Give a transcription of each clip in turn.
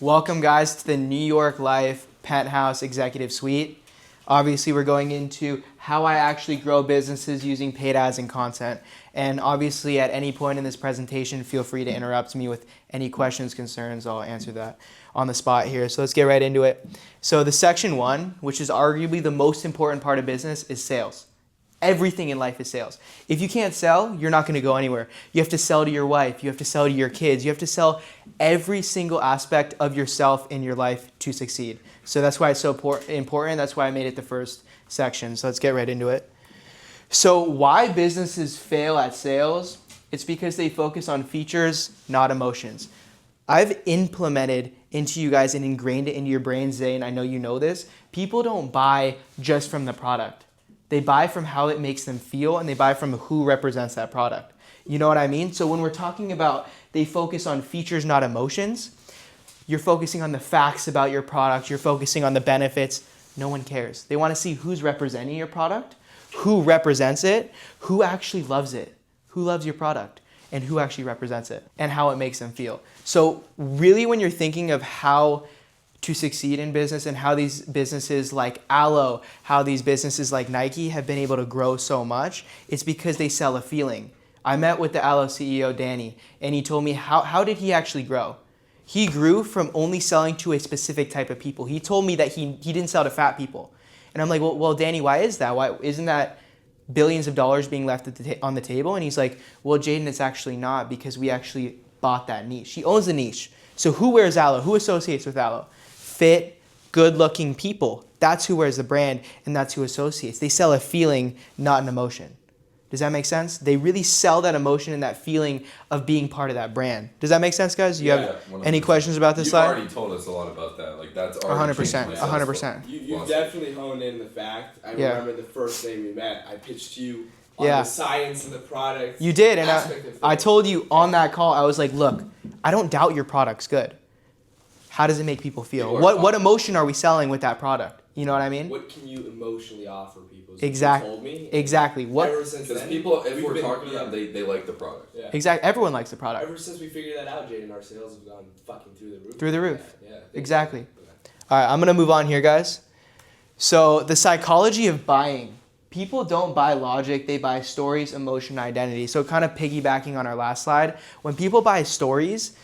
Welcome, guys, to the New York Life Penthouse Executive Suite. Obviously, we're going into how I actually grow businesses using paid ads and content. And obviously, at any point in this presentation, feel free to interrupt me with any questions, concerns. I'll answer that on the spot here. So let's get right into it. So the section one, which is arguably the most important part of business, is sales. Everything in life is sales. If you can't sell, you're not going to go anywhere. You have to sell to your wife. You have to sell to your kids. You have to sell every single aspect of yourself in your life to succeed. So that's why it's so important. That's why I made it the first section. So let's get right into it. So why businesses fail at sales? It's because they focus on features, not emotions. I've implemented into you guys and ingrained it into your brains, Zane. I know you know this. People don't buy just from the product. They buy from how it makes them feel, and they buy from who represents that product. You know what I mean? So when we're talking about they focus on features, not emotions, you're focusing on the facts about your product. You're focusing on the benefits. No one cares. They want to see who's representing your product, who represents it, who actually loves it, who loves your product, and who actually represents it, and how it makes them feel. So really, when you're thinking of how to succeed in business and how these businesses like Alo, how these businesses like Nike have been able to grow so much, it's because they sell a feeling. I met with the Alo CEO, Danny, and he told me how did he actually grow? He grew from only selling to a specific type of people. He told me that he didn't sell to fat people. And I'm like, well, Danny, why is that? Why isn't that billions of dollars being left on the table? And he's like, well, Jaden, it's actually not, because we actually bought that niche. He owns the niche. So who wears Alo? Who associates with Alo? Fit, good-looking people. That's who wears the brand, and that's who associates. They sell a feeling, not an emotion. Does that make sense? They really sell that emotion and that feeling of being part of that brand. Does that make sense, guys? You have 100%. Any questions about this slide? You've already told us a lot about that. Like, that's already 100%. 100%. You definitely honed in the fact. I remember the first day we met, I pitched you on the science and the product. You did, and I told you on that call, I was like, look, I don't doubt your product's good. How does it make people feel? What emotion are we selling with that product? You know what I mean? What can you emotionally offer people? Exactly. You told me. Exactly. Ever since Because then, people, if we're talking to them, they like the product. Yeah. Exactly. Everyone likes the product. Ever since we figured that out, Jaden, our sales have gone fucking through the roof. Through the roof. Yeah. Exactly. All right, I'm going to move on here, guys. So the psychology of buying. People don't buy logic. They buy stories, emotion, identity. So kind of piggybacking on our last slide, when people buy stories,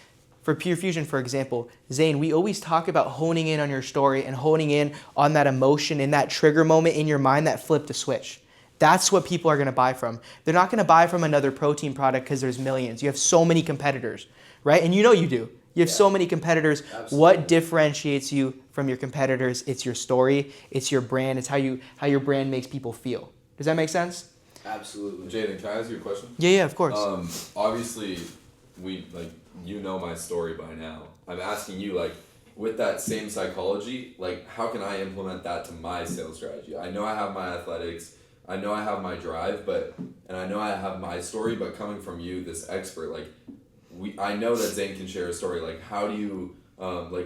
for Pure Fusion, for example, Zane, we always talk about honing in on your story and honing in on that emotion and that trigger moment in your mind that flipped a switch. That's what people are going to buy from. They're not going to buy from another protein product because there's millions. You have so many competitors, right? And you know you do. You have so many competitors. Absolutely. What differentiates you from your competitors? It's your story. It's your brand. It's how your brand makes people feel. Does that make sense? Absolutely. Jaden, can I ask you a question? Yeah, of course. Obviously, you know my story by now. I'm asking you, like, with that same psychology, like, how can I implement that to my sales strategy? I know I have my athletics, I know I have my drive, and I know I have my story, but coming from you, this expert, like, I know that Zane can share a story. Like, how do you,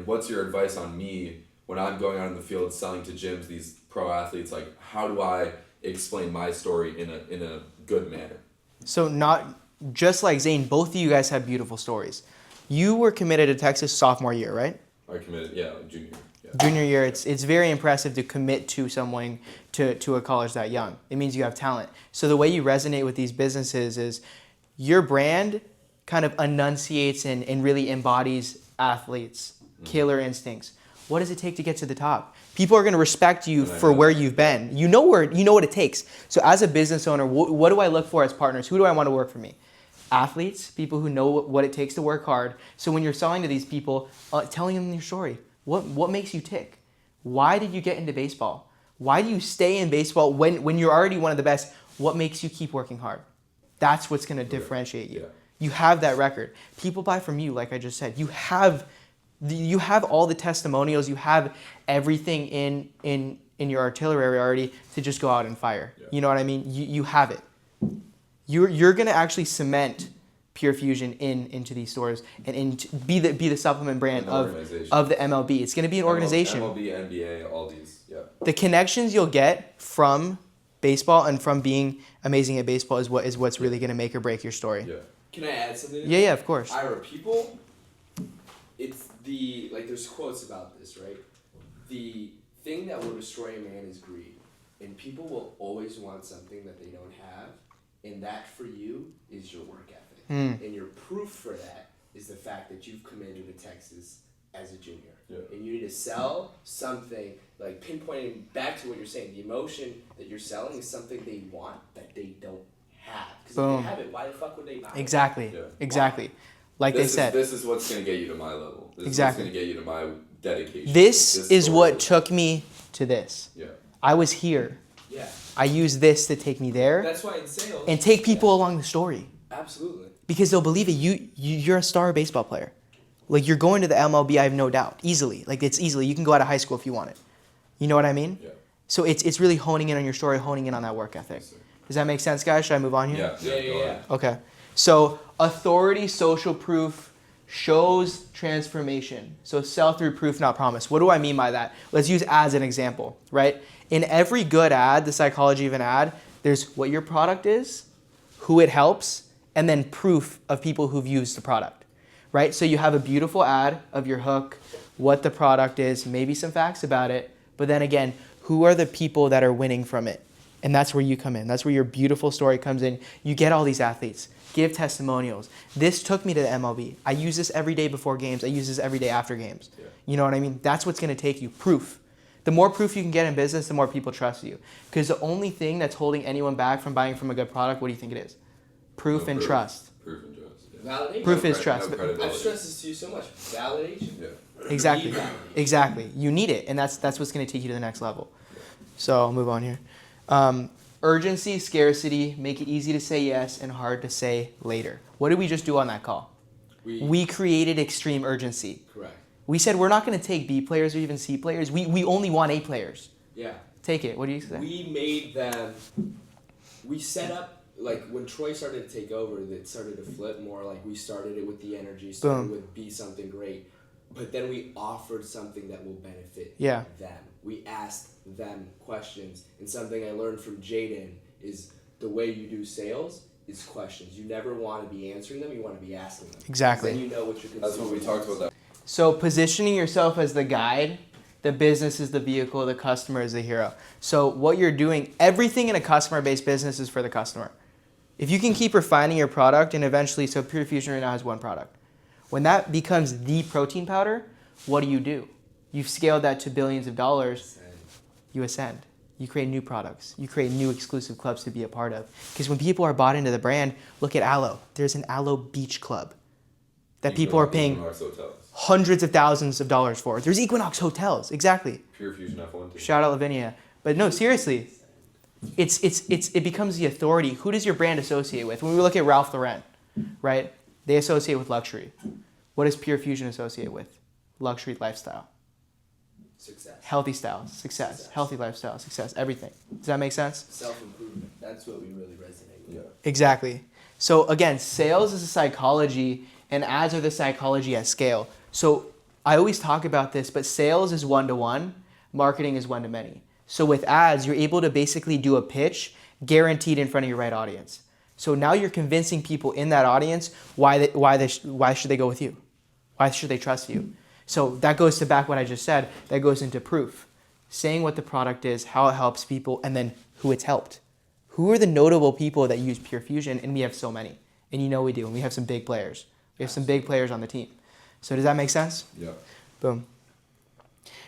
what's your advice on me when I'm going out in the field selling to gyms, these pro athletes? Like, how do I explain my story in a good manner? So not just like Zane, both of you guys have beautiful stories. You were committed to Texas sophomore year, right? I committed, junior year. Yeah. Junior year, it's very impressive to commit to someone to a college that young. It means you have talent. So the way you resonate with these businesses is your brand kind of enunciates and really embodies athletes, killer instincts. What does it take to get to the top? People are going to respect you for where you've been. You know what it takes. So as a business owner, what do I look for as partners? Who do I want to work for me? Athletes, people who know what it takes to work hard. So when you're selling to these people, telling them your story. What makes you tick? Why did you get into baseball? Why do you stay in baseball when you're already one of the best? What makes you keep working hard? That's what's going to differentiate you. Yeah. You have that record. People buy from you, like I just said. You have all the testimonials. You have everything in your artillery already to just go out and fire. Yeah. You know what I mean? You have it. You're going to actually cement Pure Fusion into these stores and be the supplement brand of the MLB. It's going to be an organization. MLB, NBA, all these. Yeah. The connections you'll get from baseball and from being amazing at baseball is what's really going to make or break your story. Yeah. Can I add something? Yeah, of course. Ira, people, it's there's quotes about this, right? The thing that will destroy a man is greed, and people will always want something that they don't have, and that for you is your work ethic, and your proof for that is the fact that you've committed to Texas as a junior, and you need to sell something, like pinpointing back to what you're saying. The emotion that you're selling is something they want that they don't have, because if they have it, why the fuck would they buy it? Exactly. Yeah. Exactly. Like this they said. This is what's gonna get you to my level. This Exactly. is what's gonna get you to my dedication. This is story. what took me to this. Yeah. I was here. Yeah, I used this to take me there that's why in sales. and take people along the story Absolutely. because they'll believe it. You're a star baseball player. Like you're going to the MLB, I have no doubt. Easily. Like it's easily. You can go out of high school if you want it. You know what I mean? Yeah. So it's really honing in on your story, honing in on that work ethic. Yes, sir. Does that make sense, guys? Should I move on here? Yeah. Okay. So authority, social proof shows transformation. So sell through proof, not promise. What do I mean by that? Let's use ads as an example, right? In every good ad, the psychology of an ad, there's what your product is, who it helps, and then proof of people who've used the product, right? So you have a beautiful ad of your hook, what the product is, maybe some facts about it, but then again, who are the people that are winning from it? And that's where you come in. That's where your beautiful story comes in. You get all these athletes. Give testimonials. This took me to the MLB. I use this every day before games. I use this every day after games. Yeah. You know what I mean? That's what's going to take you. Proof. The more proof you can get in business, the more people trust you. Because the only thing that's holding anyone back from buying from a good product, what do you think it is? Proof and trust. Proof and trust. Yeah. Validation. Proof is trust. No I've credibility. stressed this to you so much. Validation. Yeah. Exactly. You need validation. Exactly. You need it, and that's what's going to take you to the next level. So I'll move on here. Urgency, scarcity, make it easy to say yes and hard to say later. What did we just do on that call? We created extreme urgency. Correct. We said we're not going to take B players or even C players. We only want A players. Yeah. Take it. What do you say? We made them. We set up, like when Troy started to take over, it started to flip more. Like we started it with the energy, started Boom. with be something great, but then we offered something that will benefit Yeah. them. We asked them questions, and something I learned from Jaden is the way you do sales is questions. You never want to be answering them; you want to be asking them. Exactly. Then you know what you're. That's what we talked about. That. So positioning yourself as the guide, the business is the vehicle, the customer is the hero. So what you're doing, everything in a customer-based business is for the customer. If you can keep refining your product and eventually, so Pure Fusion right now has one product. When that becomes the protein powder, what do? You've scaled that to billions of dollars. You ascend. You create new products. You create new exclusive clubs to be a part of. Because when people are bought into the brand, look at Aloe. There's an Aloe Beach Club that people are paying Equinox Hotels. hundreds of thousands of dollars for. There's Equinox hotels, exactly. Pure Fusion F1 team. Shout out Lavinia. But no, seriously, it becomes the authority. Who does your brand associate with? When we look at Ralph Lauren, right? They associate with luxury. What does Pure Fusion associate with? Luxury lifestyle. Success. Healthy style, success. Healthy lifestyle, success, everything. Does that make sense? Self-improvement. That's what we really resonate with. Yeah. Exactly. So again, sales is a psychology and ads are the psychology at scale. So I always talk about this, but sales is one-to-one, marketing is one-to-many. So with ads, you're able to basically do a pitch guaranteed in front of your right audience. So now you're convincing people in that audience why should they go with you? Why should they trust you? So that goes to back what I just said. That goes into proof. Saying what the product is, how it helps people, and then who it's helped. Who are the notable people that use Pure Fusion? And we have so many. And you know we do. And we have some big players. We have some big players on the team. So does that make sense? Yeah. Boom.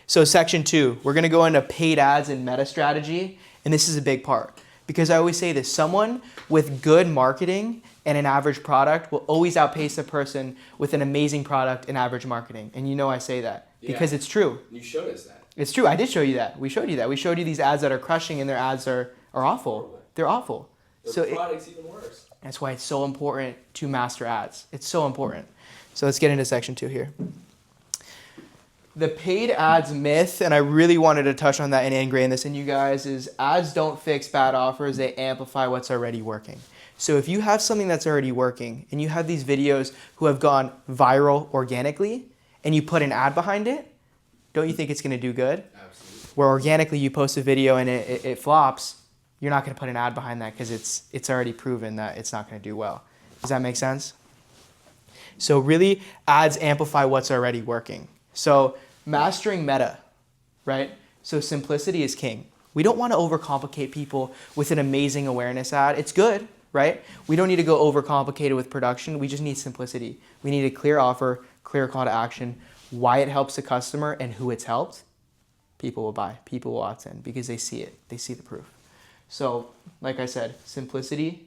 So section 2, we're going to go into paid ads and meta strategy. And this is a big part. Because I always say this, someone with good marketing and an average product will always outpace a person with an amazing product and average marketing. And you know I say that because it's true. You showed us that. It's true. I did show you that. We showed you that. We showed you these ads that are crushing and their ads are awful. Horrible. They're awful. The product's even worse. That's why it's so important to master ads. It's so important. So let's get into section 2 here. The paid ads myth, and I really wanted to touch on that and ingrain this in you guys, is ads don't fix bad offers, they amplify what's already working. So if you have something that's already working and you have these videos who have gone viral organically and you put an ad behind it, don't you think it's going to do good? Absolutely. Where organically you post a video and it flops, you're not going to put an ad behind that because it's already proven that it's not going to do well. Does that make sense? So really, ads amplify what's already working. So mastering meta, right? So simplicity is king. We don't want to overcomplicate people with an amazing awareness ad. It's good, right? We don't need to go overcomplicated with production. We just need simplicity. We need a clear offer, clear call to action, why it helps the customer and who it's helped. People will buy. People will opt in because they see it. They see the proof. So like I said, simplicity,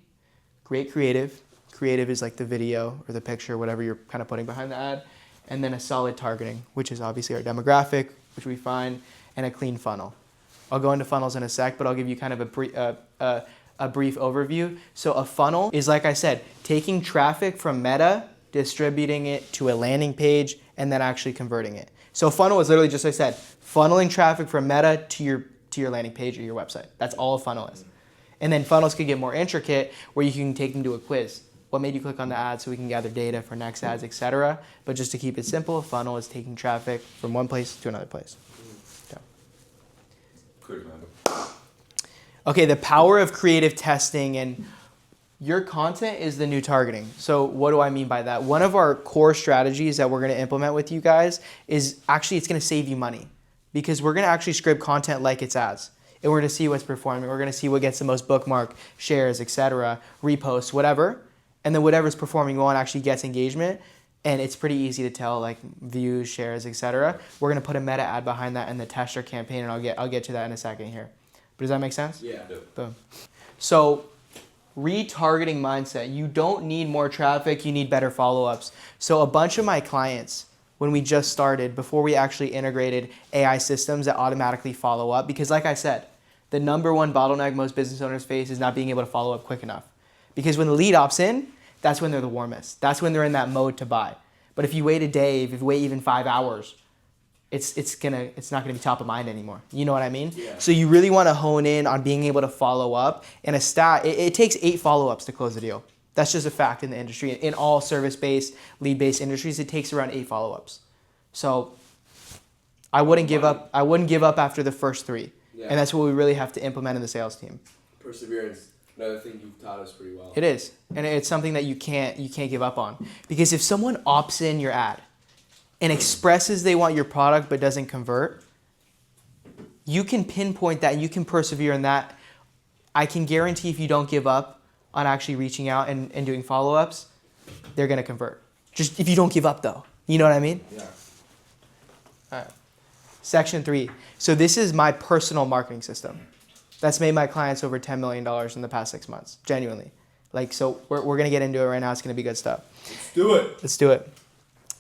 great creative. Creative is like the video or the picture, whatever you're kind of putting behind the ad. And then a solid targeting, which is obviously our demographic, which we find, and a clean funnel. I'll go into funnels in a sec, but I'll give you kind of a brief overview. So a funnel is, like I said, taking traffic from Meta, distributing it to a landing page, and then actually converting it. So a funnel is literally just like I said, funneling traffic from Meta to your landing page or your website. That's all a funnel is. And then funnels could get more intricate where you can take them to a quiz. What made you click on the ad so we can gather data for next ads, etc. But just to keep it simple, a funnel is taking traffic from one place to another place. So. Quick random. Okay, the power of creative testing and your content is the new targeting. So what do I mean by that? One of our core strategies that we're going to implement with you guys is actually it's going to save you money because we're going to actually script content like it's ads. And we're going to see what's performing. We're going to see what gets the most bookmark, shares, etc., reposts, whatever. And then whatever's performing well and actually gets engagement. And it's pretty easy to tell, like views, shares, etc. We're going to put a meta ad behind that in the tester campaign, and I'll get to that in a second here. But does that make sense? Yeah. Boom. So retargeting mindset. You don't need more traffic. You need better follow-ups. So a bunch of my clients, when we just started, before we actually integrated AI systems that automatically follow up, because like I said, the number one bottleneck most business owners face is not being able to follow up quick enough. Because when the lead opts in, that's when they're the warmest. That's when they're in that mode to buy. But if you wait a day, if you wait even 5 hours, it's not gonna be top of mind anymore. You know what I mean? Yeah. So you really want to hone in on being able to follow up. And a stat, it takes 8 follow-ups to close a deal. That's just a fact in the industry. In all service-based, lead-based industries, it takes around 8 follow-ups. So I wouldn't give up. I wouldn't give up after the first 3. Yeah. And that's what we really have to implement in the sales team. Perseverance. Another thing you've taught us pretty well. It is, and it's something that you can't give up on. Because if someone opts in your ad and expresses they want your product but doesn't convert, you can pinpoint that, you can persevere in that. I can guarantee if you don't give up on actually reaching out and doing follow-ups, they're gonna convert. Just if you don't give up though. You know what I mean? Yeah. All right. Section 3. So this is my personal marketing system. That's made my clients over $10 million in the past 6 months, genuinely. Like, so we're going to get into it right now. It's going to be good stuff. Let's do it. Let's do it.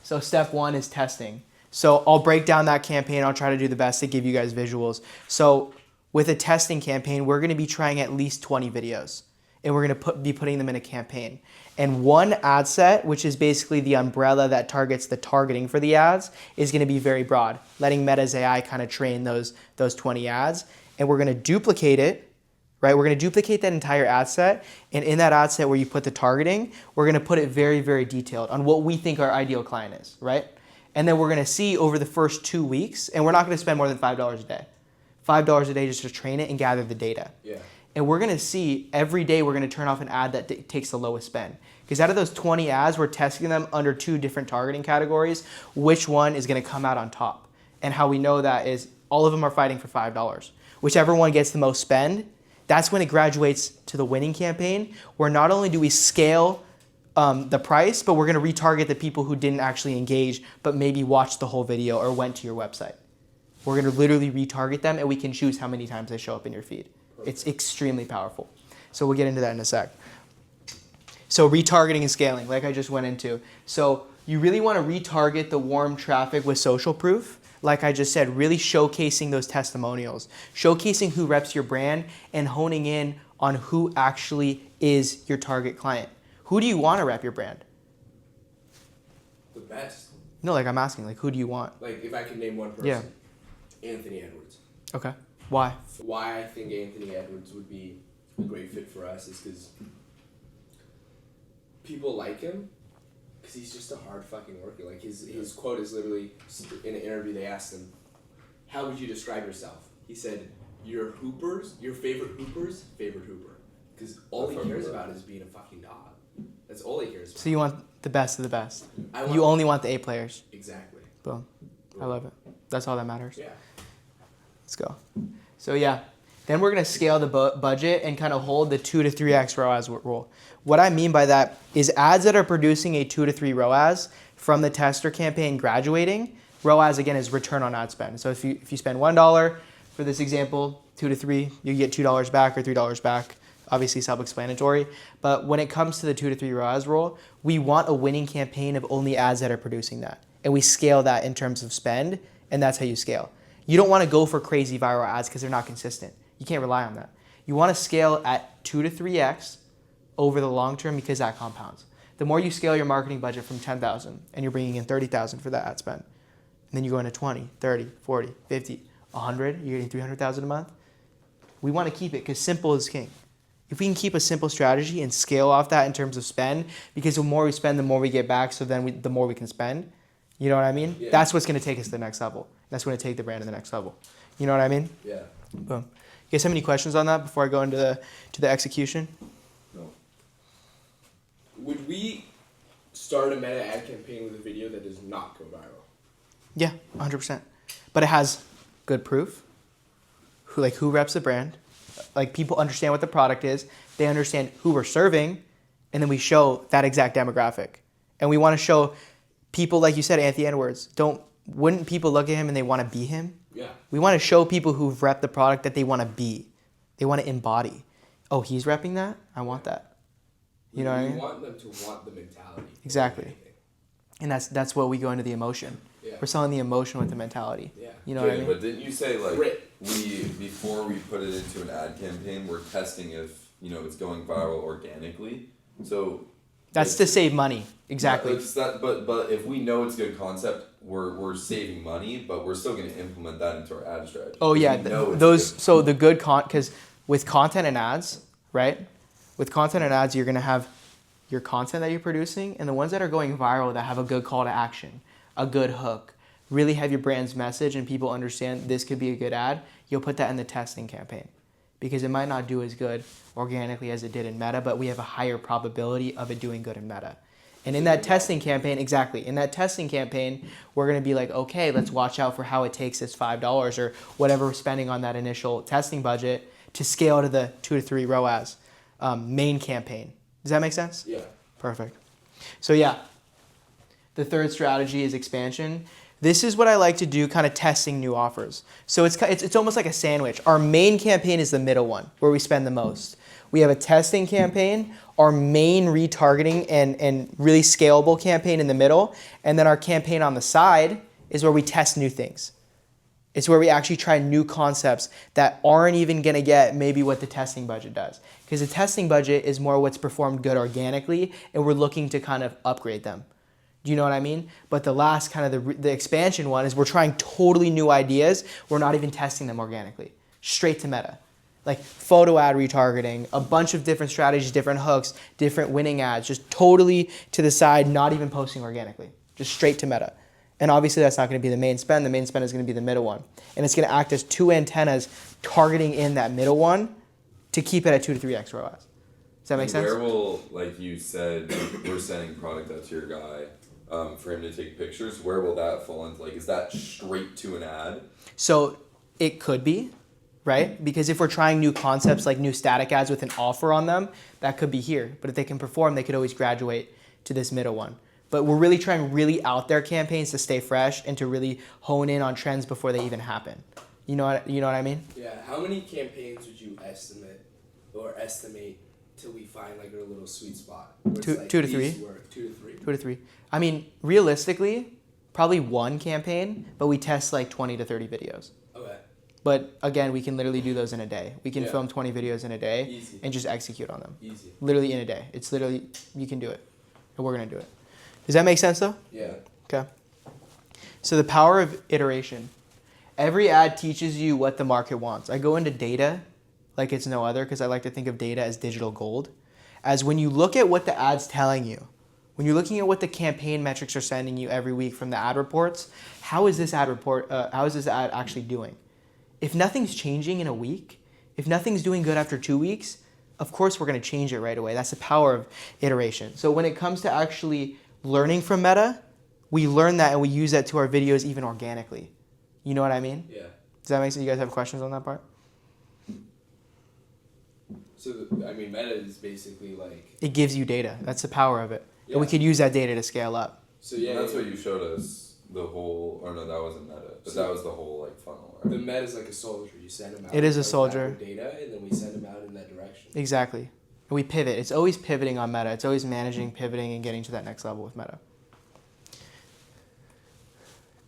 So step 1 is testing. So I'll break down that campaign. I'll try to do the best to give you guys visuals. So with a testing campaign, we're going to be trying at least 20 videos. And we're going to be putting them in a campaign. And one ad set, which is basically the umbrella that targets the targeting for the ads, is going to be very broad, letting Meta's AI kind of train those 20 ads. And we're going to duplicate it, right? We're going to duplicate that entire ad set. And in that ad set where you put the targeting, we're going to put it very, very detailed on what we think our ideal client is, right? And then we're going to see over the first 2 weeks, and we're not going to spend more than $5 a day. $5 a day just to train it and gather the data. Yeah. And we're going to see every day we're going to turn off an ad that takes the lowest spend. Because out of those 20 ads, we're testing them under 2 different targeting categories, which one is going to come out on top. And how we know that is all of them are fighting for $5. Whichever one gets the most spend, that's when it graduates to the winning campaign, where not only do we scale the price, but we're going to retarget the people who didn't actually engage, but maybe watched the whole video or went to your website. We're going to literally retarget them, and we can choose how many times they show up in your feed. It's extremely powerful. So we'll get into that in a sec. So retargeting and scaling, like I just went into. So you really want to retarget the warm traffic with social proof. Like I just said, really showcasing those testimonials, showcasing who reps your brand and honing in on who actually is your target client. Who do you want to rep your brand? The best. No, like I'm asking, like who do you want? Like if I can name one person. Yeah. Anthony Edwards. Okay. Why? Why I think Anthony Edwards would be a great fit for us is because people like him because he's just a hard fucking worker. Like his quote is literally in an interview they asked him, "How would you describe yourself?" He said, "Your favorite Hooper's favorite Hooper." Because all he cares about is being a fucking dog. That's all he cares about. So you want The best of the best. I You only want the A players. exactly. Boom. I love it. That's all that matters. Yeah. Let's go. So yeah, then we're gonna scale the budget and kind of hold the 2 to 3x ROAS rule. What I mean by that is ads that are producing a 2 to 3 ROAS from the tester campaign graduating. ROAS again is return on ad spend. So if you spend $1 for this example, 2 to 3, you get $2 back or $3 back. Obviously self-explanatory. But when it comes to the 2 to 3 ROAS rule, we want a winning campaign of only ads that are producing that. And we scale that in terms of spend, and that's how you scale. You don't want to go for crazy viral ads because they're not consistent. You can't rely on that. You want to scale at 2 to 3x over the long term because that compounds. The more you scale your marketing budget from 10,000 and you're bringing in 30,000 for that ad spend, and then you go into 20, 30, 40, 50, 100, you're getting 300,000 a month. We want to keep it because simple is king. If we can keep a simple strategy and scale off that in terms of spend, because the more we spend, the more we get back, so then the more we can spend. You know what I mean? Yeah. That's what's going to take us to the next level. That's going to take the brand to the next level. You know what I mean? Yeah. Boom. You guys have any questions on that before I go into the execution? No. Would we start a meta ad campaign with a video that does not go viral? Yeah, 100%. But it has good proof. Who reps the brand? Like people understand what the product is. They understand who we're serving, and then we show that exact demographic. And we want to show people, like you said, Anthony Edwards. Wouldn't people look at him and they want to be him? Yeah. We want to show people who've repped the product that they want to be. They want to embody. Oh, he's repping that? I want that. You know what I mean? We want them to want the mentality. Exactly. And that's what we go into the emotion. Yeah. We're selling the emotion with the mentality. Yeah. You know what I mean? But didn't you say like Grit. before we put it into an ad campaign, we're testing if it's going viral organically. So That's to save money. Exactly. It's that, but if we know it's a good concept, we're saving money, but we're still going to implement that into our ad strategy. Oh yeah, so the good because with content and ads, right? With content and ads, you're gonna have your content that you're producing and the ones that are going viral that have a good call to action, a good hook, really have your brand's message and people understand this could be a good ad. You'll put that in the testing campaign because it might not do as good organically as it did in Meta, but we have a higher probability of it doing good in Meta. And in that testing campaign, we're going to be like, okay, let's watch out for how it takes us $5 or whatever we're spending on that initial testing budget to scale to the 2 to 3 ROAS main campaign. Does that make sense? Yeah. Perfect. So yeah, the third strategy is expansion. This is what I like to do, kind of testing new offers. So it's almost like a sandwich. Our main campaign is the middle one, where we spend the most. We have a testing campaign, our main retargeting and really scalable campaign in the middle, and then our campaign on the side is where we test new things. It's where we actually try new concepts that aren't even gonna get maybe what the testing budget does. Because the testing budget is more what's performed good organically, and we're looking to kind of upgrade them. Do you know what I mean? But the last kind of the expansion one is we're trying totally new ideas. We're not even testing them organically. Straight to Meta. Like photo ad retargeting, a bunch of different strategies, different hooks, different winning ads, just totally to the side, not even posting organically. Just straight to Meta. And obviously that's not going to be the main spend. The main spend is going to be the middle one. And it's going to act as two antennas targeting in that middle one to keep it at 2 to 3x ROAS. Does that make sense? Where will, like you said, we're sending product out to your guy for him to take pictures. Where will that fall into? Like, is that straight to an ad? So it could be, right? Because if we're trying new concepts like new static ads with an offer on them, that could be here. But if they can perform, they could always graduate to this middle one. But we're really trying really out there campaigns to stay fresh and to really hone in on trends before they even happen. You know what I mean? Yeah. How many campaigns would you estimate till we find like a little sweet spot? Where it's 2 like, to these 3. work, 2 to 3. 2 to 3. I mean, realistically, probably one campaign, but we test like 20 to 30 videos. Okay. But again, we can literally do those in a day. We can Yeah. film 20 videos in a day Easy. and just execute on them. Easy. Literally in a day. It's literally, you can do it. And we're going to do it. Does that make sense though? Yeah. Okay. So the power of iteration. Every ad teaches you what the market wants. I go into data like it's no other because I like to think of data as digital gold. As when you look at what the ad's telling you, when you're looking at what the campaign metrics are sending you every week from the ad reports, how is this ad actually doing? If nothing's changing in a week, if nothing's doing good after 2 weeks, of course we're going to change it right away. That's the power of iteration. So when it comes to actually learning from Meta, we learn that and we use that to our videos even organically. You know what I mean? Yeah. Does that make sense? You guys have questions on that part? So I mean, Meta is basically like. It gives you data. That's the power of it. Yeah. And we could use that data to scale up. So yeah. And that's what you showed us. The whole, or no, that wasn't Meta, but that was the whole like funnel. Right? The Meta is like a soldier. You send them out. It is a like, soldier. with data, and then we send them out in that direction. Exactly. And we pivot. It's always pivoting on Meta. It's always managing, pivoting, and getting to that next level with Meta.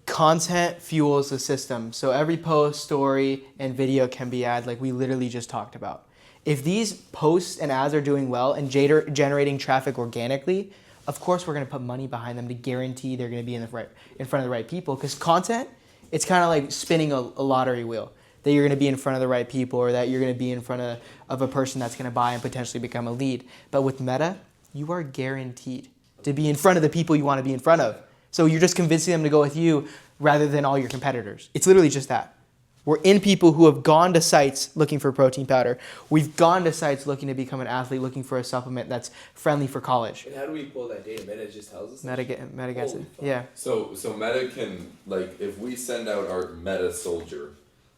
Content fuels the system. So every post, story, and video can be ad, like we literally just talked about. If these posts and ads are doing well and generating traffic organically, of course we're going to put money behind them to guarantee they're going to be in front of the right people. Because content, it's kind of like spinning a lottery wheel. That you're going to be in front of the right people, or that you're going to be in front of a person that's going to buy and potentially become a lead. But with Meta, you are guaranteed to be in front of the people you want to be in front of. So you're just convincing them to go with you rather than all your competitors. It's literally just that. We're in people who have gone to sites looking for protein powder. We've gone to sites looking to become an athlete, looking for a supplement that's friendly for college. And how do we pull that data? Meta just tells us. Meta gets it. Holy fuck. Yeah. So Meta can, like, if we send out our Meta soldier,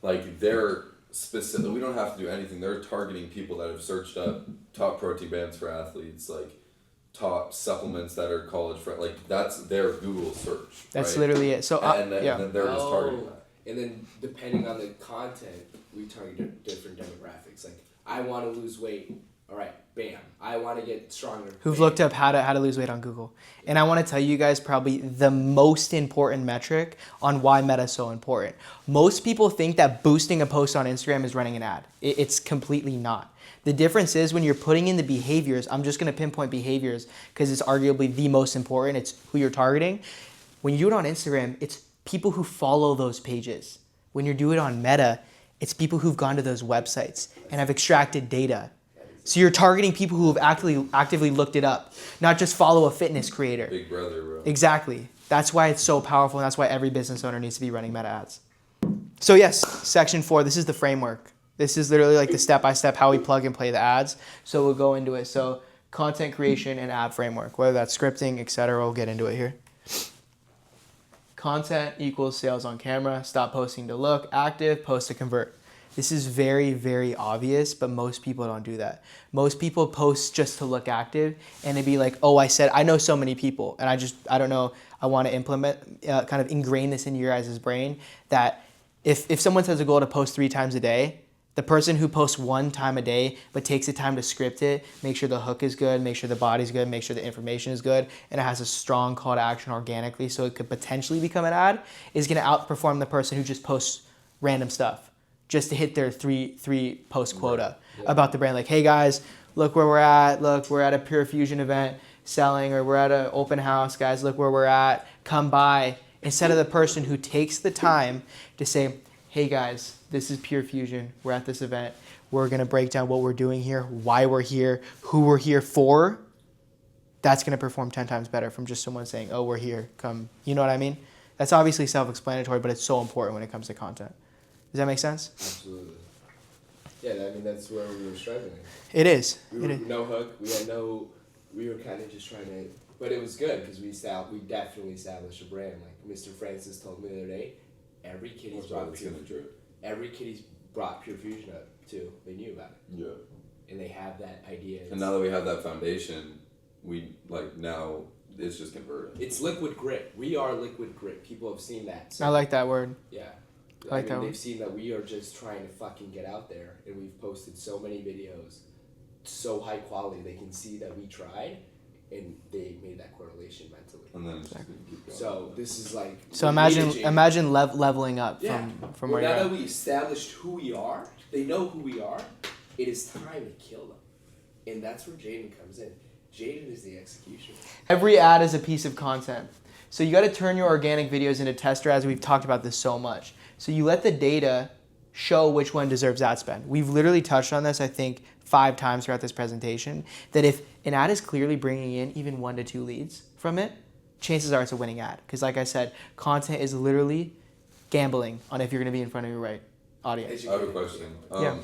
like, they're specific. We don't have to do anything. They're targeting people that have searched up top protein bands for athletes, like top supplements that are college friendly. Like, that's their Google search. That's right? literally it. So and then yeah. they're just targeting that. And then depending on the content, we target different demographics. Like, I want to lose weight. All right, bam. I want to get stronger. Who've bam. looked up how to lose weight on Google. And I want to tell you guys probably the most important metric on why Meta is so important. Most people think that boosting a post on Instagram is running an ad. It's completely not. The difference is when you're putting in the behaviors, I'm just going to pinpoint behaviors because it's arguably the most important. It's who you're targeting. When you do it on Instagram, it's people who follow those pages. When you do it on Meta, it's people who've gone to those websites and have extracted data. So you're targeting people who have actively looked it up, not just follow a fitness creator. Big brother, bro. Exactly. That's why it's so powerful, and that's why every business owner needs to be running Meta ads. So yes, section 4, this is the framework. This is literally like the step-by-step how we plug and play the ads. So we'll go into it. So content creation and ad framework, whether that's scripting, etc. We'll get into it here. Content equals sales on camera. Stop posting to look active, post to convert. This is very, very obvious, but most people don't do that. Most people post just to look active, and it'd be like, oh, I know so many people, and I don't know, I want to implement, kind of ingrain this into your guys' brain, that if someone sets a goal to post 3 times a day, the person who posts 1 time a day but takes the time to script it, make sure the hook is good, make sure the body's good, make sure the information is good, and it has a strong call to action organically so it could potentially become an ad, is going to outperform the person who just posts random stuff just to hit their three post quota about the brand. Like, hey guys, look where we're at. Look, we're at a Pure Fusion event selling, or we're at an open house. Guys, look where we're at. Come by. Instead of the person who takes the time to say, hey guys, this is Pure Fusion. We're at this event. We're going to break down what we're doing here, why we're here, who we're here for. That's going to perform 10 times better from just someone saying, oh, we're here. Come. You know what I mean? That's obviously self-explanatory, but it's so important when it comes to content. Does that make sense? Absolutely. Yeah, I mean, that's where we were struggling. It is. We were no hook. We were kind of just trying to, but it was good because we definitely established a brand. Like Mr. Francis told me the other day, every kid he's brought Pure Fusion up too. They knew about it. Yeah. And they have that idea. And now that we have that foundation, now it's just converting. It's liquid grit. We are liquid grit. People have seen that. So, I like that word. Yeah. I like that one. They've seen that we are just trying to fucking get out there, and we've posted so many videos, so high quality. They can see that we tried, and they made that correlation mentally. And then it's just gonna keep going. So this is like. So imagine leveling up from where now you're that at. we established who we are, they know who we are. It is time to kill them, and that's where Jaden comes in. Jaden is the executioner. Every ad is a piece of content. So you got to turn your organic videos into tester ads. We've talked about this so much. So you let the data show which one deserves ad spend. We've literally touched on this, I think, 5 times throughout this presentation, that if an ad is clearly bringing in even 1 to 2 leads from it, chances are it's a winning ad. Because like I said, content is literally gambling on if you're going to be in front of your right audience. I have a question. Yeah.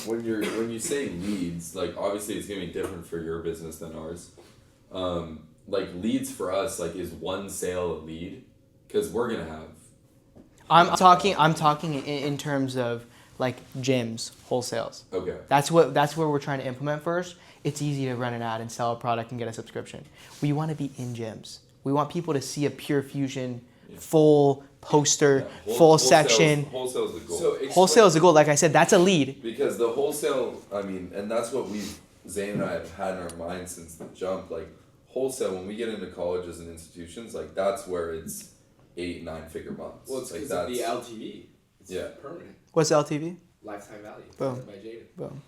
When you say leads, like obviously it's gonna be different for your business than ours. like leads for us, like is one sale a lead? Because we're gonna have. I'm talking in terms of like gyms, wholesales. Okay. That's where we're trying to implement first. It's easy to run an ad and sell a product and get a subscription. We want to be in gyms. We want people to see a Pure Fusion full poster, full section. Wholesale is the goal. So Wholesale is the goal. Like I said, that's a lead. Because the wholesale, I mean, and that's what Zane and I have had in our minds since the jump. Like wholesale, when we get into colleges and institutions, like that's where it's 8-9 figure months. Well, it's like because of the LTV. It's permanent. What's LTV? Lifetime value. Boom. By Jaden. Boom.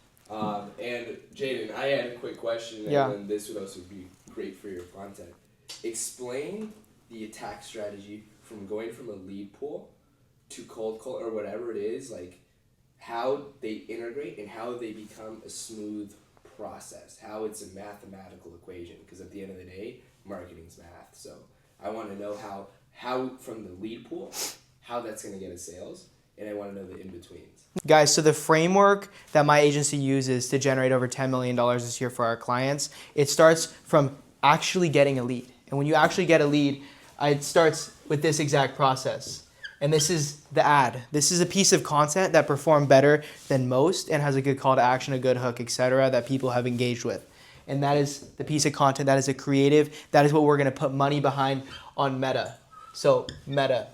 And Jaden, I had a quick question, and Yeah. then this would also be great for your content. Explain the attack strategy from going from a lead pool to cold call or whatever it is, like how they integrate and how they become a smooth process, how it's a mathematical equation, because at the end of the day, marketing's math. So I want to know how from the lead pool, how that's going to get us sales, and I want to know the in-betweens. Guys, so the framework that my agency uses to generate over $10 million this year for our clients, it starts from actually getting a lead. And when you actually get a lead, it starts with this exact process. And this is the ad. This is a piece of content that performed better than most and has a good call to action, a good hook, etc., that people have engaged with. And that is the piece of content, that is a creative, that is what we're gonna put money behind on Meta. So Meta,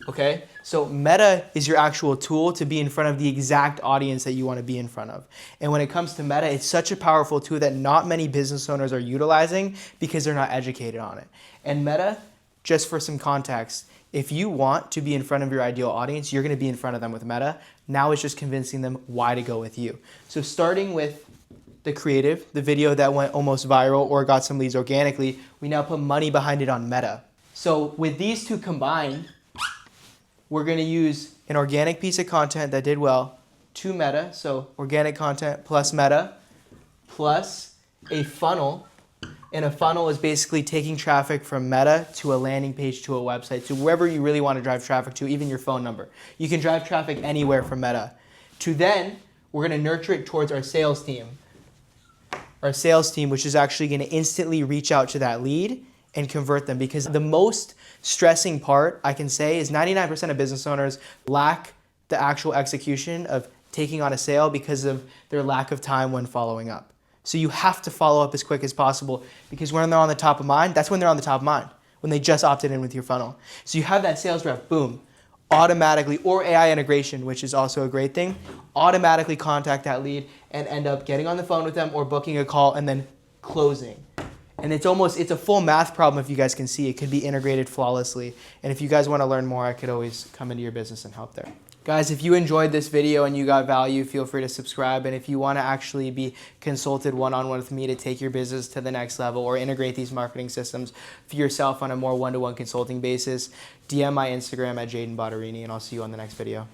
okay? So Meta is your actual tool to be in front of the exact audience that you wanna be in front of. And when it comes to Meta, it's such a powerful tool that not many business owners are utilizing because they're not educated on it. And Meta, just for some context, if you want to be in front of your ideal audience, you're gonna be in front of them with Meta. Now it's just convincing them why to go with you. So starting with the creative, the video that went almost viral or got some leads organically, we now put money behind it on Meta. So with these two combined, we're gonna use an organic piece of content that did well to Meta, so organic content plus Meta, plus a funnel. And a funnel is basically taking traffic from Meta to a landing page, to a website, to wherever you really want to drive traffic to, even your phone number. You can drive traffic anywhere from Meta. To then, we're going to nurture it towards our sales team. Our sales team, which is actually going to instantly reach out to that lead and convert them. Because the most stressing part, I can say, is 99% of business owners lack the actual execution of taking on a sale because of their lack of time when following up. So you have to follow up as quick as possible, because when they're on the top of mind, that's when they're on the top of mind, when they just opted in with your funnel. So you have that sales rep, boom, automatically, or AI integration, which is also a great thing, automatically contact that lead and end up getting on the phone with them or booking a call and then closing. And it's a full math problem. If you guys can see, it could be integrated flawlessly. And if you guys want to learn more, I could always come into your business and help there. Guys, if you enjoyed this video and you got value, feel free to subscribe. And if you want to actually be consulted one-on-one with me to take your business to the next level or integrate these marketing systems for yourself on a more one-to-one consulting basis, DM my Instagram at Jaden Botterini, and I'll see you on the next video.